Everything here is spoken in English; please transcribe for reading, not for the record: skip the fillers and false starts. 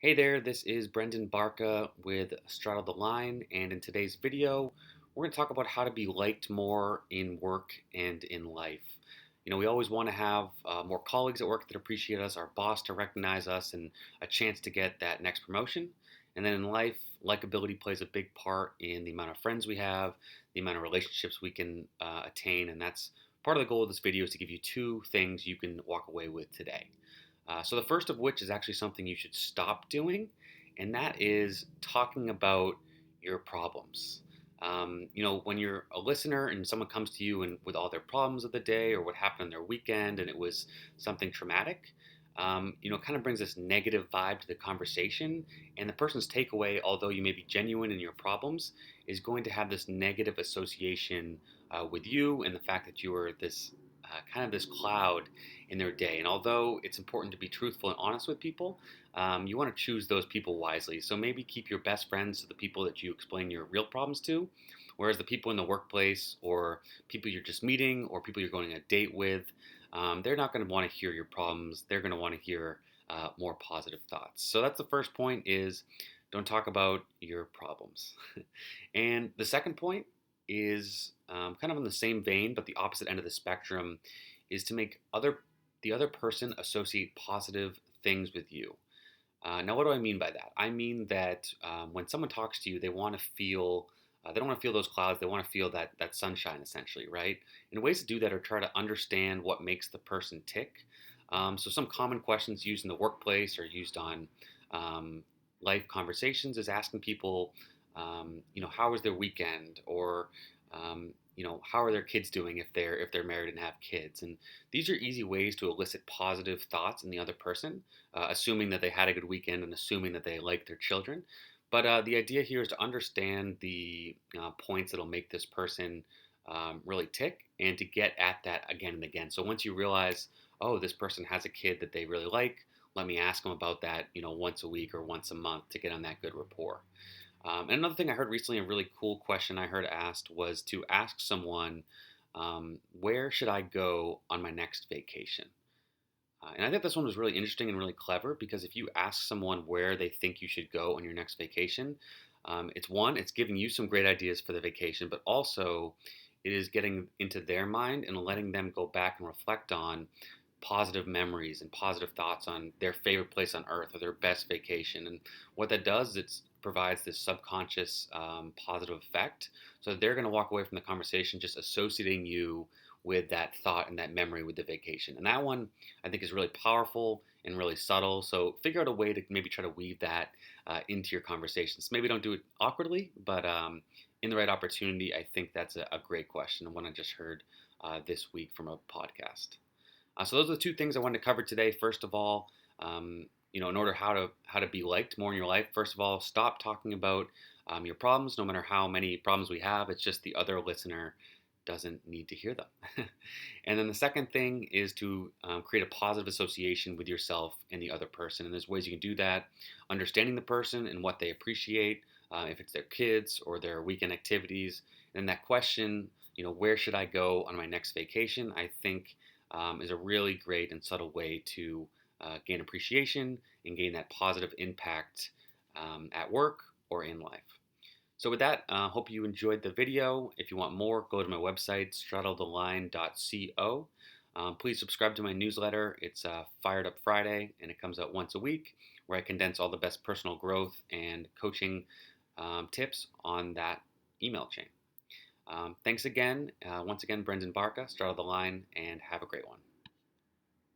Hey there, this is Brendan Barca with Straddle the Line, and in today's video, we're going to talk about how to be liked more in work and in life. We always want to have more colleagues at work that appreciate us, our boss to recognize us, and a chance to get that next promotion. And then in life, likability plays a big part in the amount of friends we have, the amount of relationships we can attain, and that's part of the goal of this video is to give you two things you can walk away with today. So the first of which is actually something you should stop doing, and that is talking about your problems. When you're a listener and someone comes to you and with all their problems of the day or what happened on their weekend and it was something traumatic, it kind of brings this negative vibe to the conversation. And the person's takeaway, although you may be genuine in your problems, is going to have this negative association with you and the fact that you are this kind of this cloud in their day. And although it's important to be truthful and honest with people, you want to choose those people wisely. So maybe keep your best friends to the people that you explain your real problems to, whereas the people in the workplace or people you're just meeting or people you're going on a date with, they're not going to want to hear your problems. They're going to want to hear more positive thoughts. So that's the first point is don't talk about your problems. And the second point is kind of on the same vein, but the opposite end of the spectrum, is to make the other person associate positive things with you. Now, what do I mean by that? I mean that when someone talks to you, they want to feel. They don't want to feel those clouds. They want to feel that sunshine, essentially, right? And ways to do that are try to understand what makes the person tick. So some common questions used in the workplace or used on life conversations is asking people, how was their weekend, or how are their kids doing if they're married and have kids. And these are easy ways to elicit positive thoughts in the other person, assuming that they had a good weekend and assuming that they like their children. But the idea here is to understand the points that'll make this person really tick and to get at that again and again. So once you realize, oh, this person has a kid that they really like, let me ask them about that, once a week or once a month to get on that good rapport. And another thing I heard recently, a really cool question I heard asked was to ask someone, where should I go on my next vacation? And I think this one was really interesting and really clever because if you ask someone where they think you should go on your next vacation, it's giving you some great ideas for the vacation, but also it is getting into their mind and letting them go back and reflect on positive memories and positive thoughts on their favorite place on earth or their best vacation. And what that does is it provides this subconscious positive effect. So they're going to walk away from the conversation just associating you with that thought and that memory with the vacation. And that one I think is really powerful and really subtle. So figure out a way to maybe try to weave that into your conversations. Maybe don't do it awkwardly, but in the right opportunity, I think that's a great question and one I just heard this week from a podcast. So those are the two things I wanted to cover today. First of all, in order how to be liked more in your life. First of all, stop talking about your problems, no matter how many problems we have. It's just the other listener doesn't need to hear them. And then the second thing is to create a positive association with yourself and the other person. And there's ways you can do that, understanding the person and what they appreciate, if it's their kids or their weekend activities. And that question, where should I go on my next vacation? I think is a really great and subtle way to gain appreciation and gain that positive impact at work or in life. So with that, hope you enjoyed the video. If you want more, go to my website, straddletheline.co. Please subscribe to my newsletter. It's Fired Up Friday, and it comes out once a week, where I condense all the best personal growth and coaching tips on that email chain. Thanks again. Once again, Brendan Barca, Straddle the Line, and have a great one.